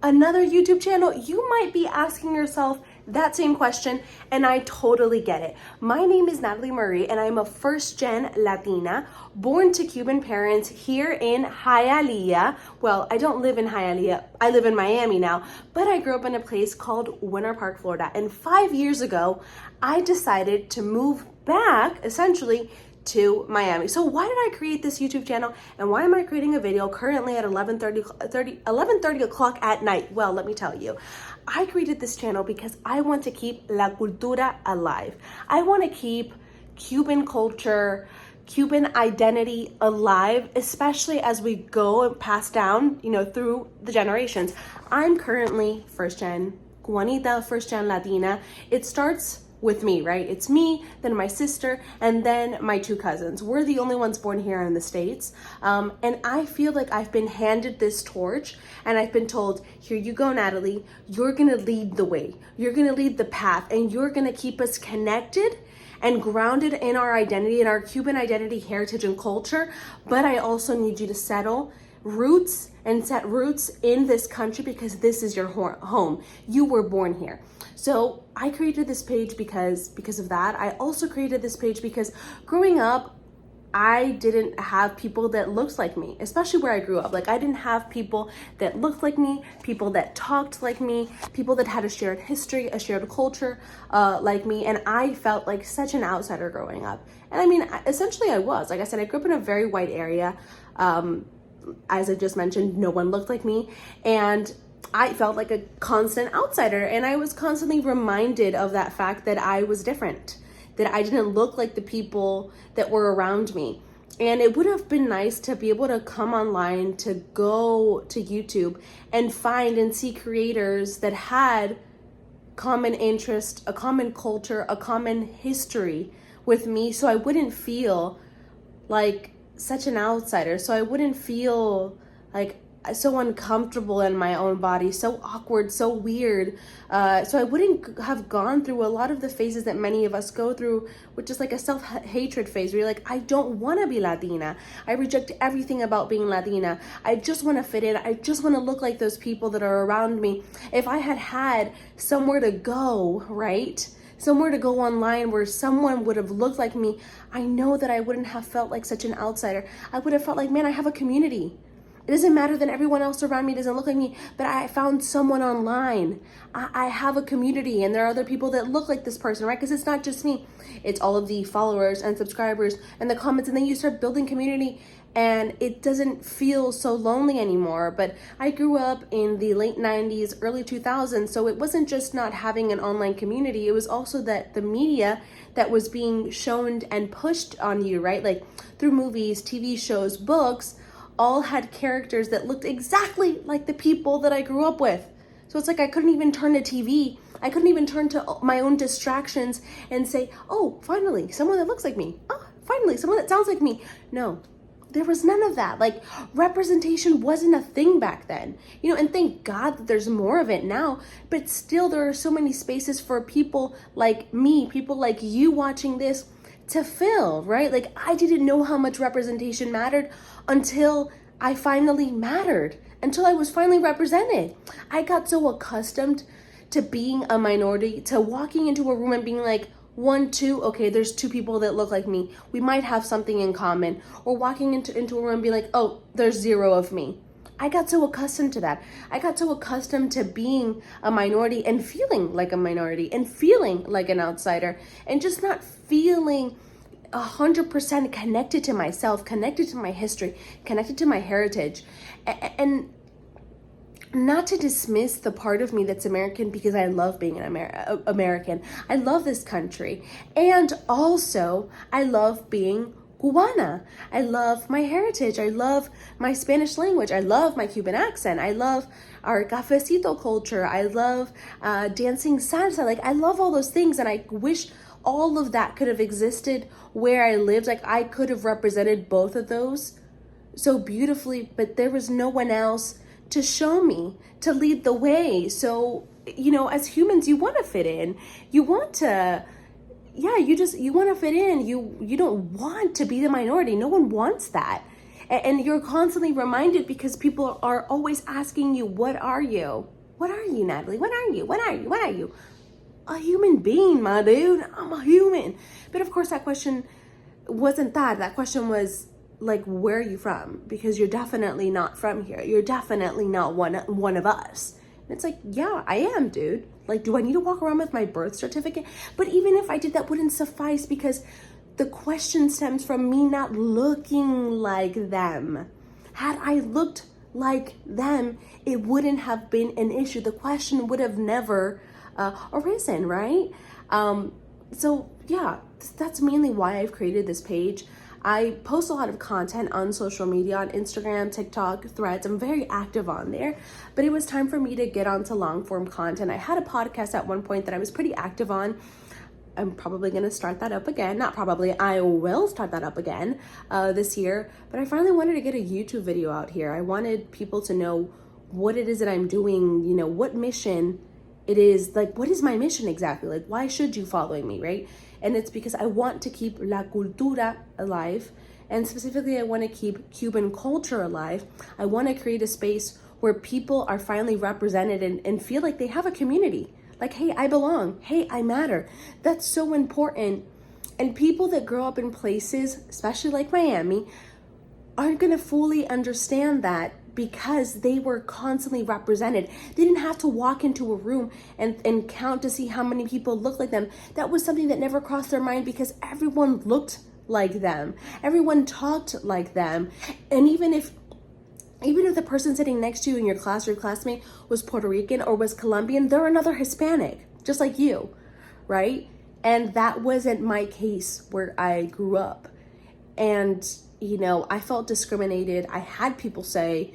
another YouTube channel? You might be asking yourself that same question, and I totally get it. My name is Nathalie Marichal, and I'm a first-gen Latina, born to Cuban parents here in Hialeah. Well, I don't live in Hialeah. I live in Miami now, but I grew up in a place called Winter Park, Florida. And 5 years ago, I decided to move back, essentially, to Miami. So why did I create this YouTube channel, and why am I creating a video currently at 11:30 o'clock at night? Well, let me tell you. I created this channel because I want to keep la cultura alive. I want to keep Cuban culture, Cuban identity alive, especially as we go and pass down, through the generations. I'm currently first gen Juanita, first gen Latina. It starts with me, right? It's me, then my sister, and then my two cousins. We're the only ones born here in the States. And I feel like I've been handed this torch, and I've been told, here you go, Nathalie, you're gonna lead the way. You're gonna lead the path, and you're gonna keep us connected and grounded in our identity, in our Cuban identity, heritage, and culture. But I also need you to settle roots and set roots in this country because this is your home. You were born here. So I created this page because of that. I also created this page because growing up, I didn't have people that looked like me, especially where I grew up. Like, I didn't have people that looked like me, people that talked like me, people that had a shared history, a shared culture like me. And I felt like such an outsider growing up. And I mean, essentially I was. Like I said, I grew up in a very white area. As I just mentioned, no one looked like me. And I felt like a constant outsider, and I was constantly reminded of that fact that I was different, that I didn't look like the people that were around me. And it would have been nice to be able to come online, to go to YouTube and find and see creators that had common interest, a common culture, a common history with me, so I wouldn't feel like such an outsider, so I wouldn't feel like so uncomfortable in my own body, so awkward, so weird. So I wouldn't have gone through a lot of the phases that many of us go through, which is like a self-hatred phase where you're like, I don't want to be Latina. I reject everything about being Latina. I just want to fit in. I just want to look like those people that are around me. If I had somewhere to go, right? Somewhere to go online where someone would have looked like me, I know that I wouldn't have felt like such an outsider. I would have felt like, man, I have a community. It doesn't matter that everyone else around me doesn't look like me, but I found someone online. I have a community, and there are other people that look like this person, right? Because it's not just me. It's all of the followers and subscribers and the comments, and then you start building community, and it doesn't feel so lonely anymore. But I grew up in the late 90s, early 2000s, so it wasn't just not having an online community. It was also that the media that was being shown and pushed on you, right? Like through movies, TV shows, books, all had characters that looked exactly like the people that I grew up with. So it's like I couldn't even turn to TV. I couldn't even turn to my own distractions and say, oh, finally, someone that looks like me. Oh, finally, someone that sounds like me. No, there was none of that. Like, representation wasn't a thing back then. And thank God that there's more of it now. But still, there are so many spaces for people like me, people like you watching this, to fill, right? Like, I didn't know how much representation mattered until I finally mattered, until I was finally represented. I got so accustomed to being a minority, to walking into a room and being like, 1, 2, okay, there's 2 people that look like me. We might have something in common. Or walking into a room and being like, oh, there's 0 of me. I got so accustomed to that. I got so accustomed to being a minority and feeling like a minority and feeling like an outsider and just not feeling 100% connected to myself, connected to my history, connected to my heritage. And not to dismiss the part of me that's American, because I love being an American. I love this country. And also, I love being Cubana. I love my heritage. I love my Spanish language. I love my Cuban accent. I love our cafecito culture. I love dancing salsa. Like, I love all those things, and I wish all of that could have existed where I lived. Like, I could have represented both of those so beautifully, but there was no one else to show me, to lead the way. So, as humans, you want to fit in. You want to, you want to fit in. You don't want to be the minority. No one wants that. And you're constantly reminded because people are always asking you, what are you? What are you, Natalie? What are you? What are you? What are you? A human being, my dude. I'm a human. But of course, that question wasn't that. That question was like, where are you from? Because you're definitely not from here. You're definitely not one of us. And it's like, yeah, I am, dude. Like, do I need to walk around with my birth certificate? But even if I did, that wouldn't suffice because the question stems from me not looking like them. Had I looked like them, it wouldn't have been an issue. The question would have never arisen, right? So yeah, that's mainly why I've created this page. I post a lot of content on social media, on Instagram, TikTok, Threads. I'm very active on there, but it was time for me to get onto long form content. I had a podcast at one point that I was pretty active on. I'm probably going to start that up again. Not probably, I will start that up again this year. But I finally wanted to get a YouTube video out here. I wanted people to know what it is that I'm doing, you know, what mission it is, like, what is my mission exactly? Like, why should you following me, right? And it's because I want to keep la cultura alive. And specifically, I want to keep Cuban culture alive. I want to create a space where people are finally represented and feel like they have a community. Like, hey, I belong. Hey, I matter. That's so important. And people that grow up in places, especially like Miami, aren't going to fully understand that because they were constantly represented. They didn't have to walk into a room and count to see how many people look like them. That was something that never crossed their mind because everyone looked like them. Everyone talked like them. And even if the person sitting next to you in your class or your classmate was Puerto Rican or was Colombian, they're another Hispanic, just like you, right? And that wasn't my case where I grew up. And, you know, I felt discriminated. I had people say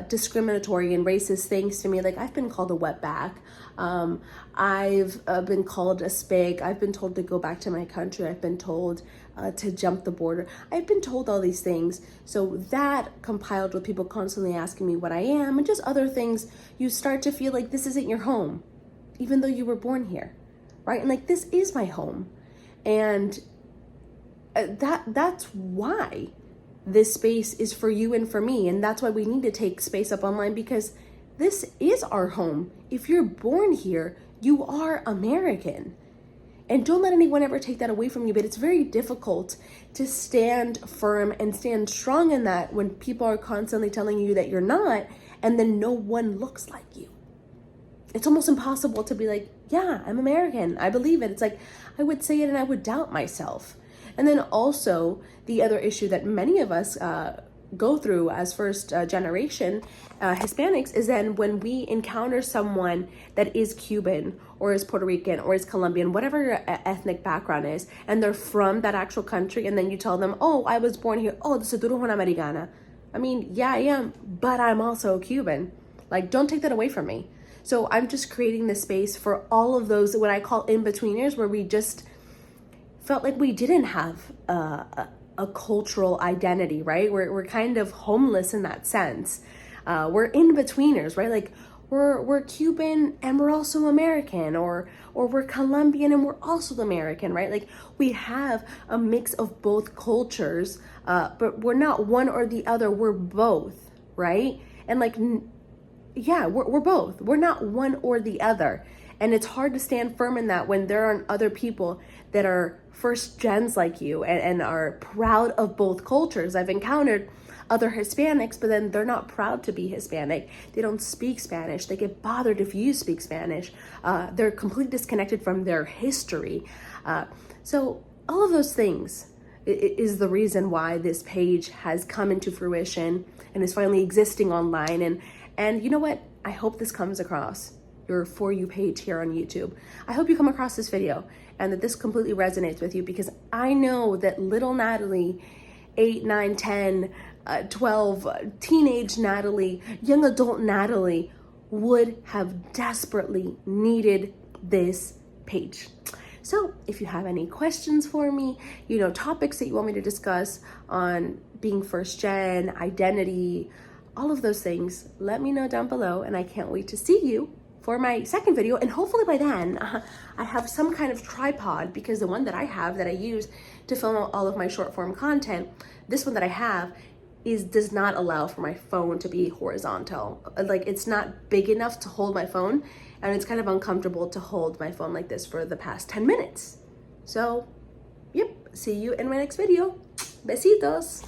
discriminatory and racist things to me. Like, I've been called a wetback. I've been called a spig. I've been told to go back to my country. I've been told to jump the border. I've been told all these things. So that compiled with people constantly asking me what I am and just other things, you start to feel like this isn't your home, even though you were born here, right? And like, this is my home. And that's why this space is for you and for me. And that's why we need to take space up online, because this is our home. If you're born here, you are American. And don't let anyone ever take that away from you. But it's very difficult to stand firm and stand strong in that when people are constantly telling you that you're not, and then no one looks like you. It's almost impossible to be like, yeah, I'm American. I believe it. It's like, I would say it and I would doubt myself. And then also the other issue that many of us go through as first generation Hispanics is then when we encounter someone that is Cuban or is Puerto Rican or is Colombian, whatever your ethnic background is, and they're from that actual country, and then you tell them, oh, I was born here. Oh, this is una americana. I mean, yeah, I am, but I'm also Cuban. Like, don't take that away from me. So I'm just creating this space for all of those, what I call in-betweeners, where we just felt like we didn't have a cultural identity, right? We're kind of homeless in that sense. We're in-betweeners, right? Like, we're Cuban and we're also American, or we're Colombian and we're also American, right? Like, we have a mix of both cultures, but we're not one or the other. We're both, right? And like, yeah, we're both. We're not one or the other. And it's hard to stand firm in that when there are other people that are first gens like you and are proud of both cultures. I've encountered other Hispanics, but then they're not proud to be Hispanic. They don't speak Spanish. They get bothered if you speak Spanish. They're completely disconnected from their history. So all of those things is the reason why this page has come into fruition and is finally existing online. And you know what? I hope this comes across your For You page here on YouTube. I hope you come across this video and that this completely resonates with you, because I know that little Natalie, 8, 9, 10, 12, teenage Natalie, young adult Natalie would have desperately needed this page. So if you have any questions for me, you know, topics that you want me to discuss on being first gen, identity, all of those things, let me know down below, and I can't wait to see you for my second video. And hopefully by then I have some kind of tripod, because the one that I have that I use to film all of my short form content, this one that I have, does not allow for my phone to be horizontal. Like, it's not big enough to hold my phone, and it's kind of uncomfortable to hold my phone like this for the past 10 minutes. So, yep, see you in my next video. Besitos.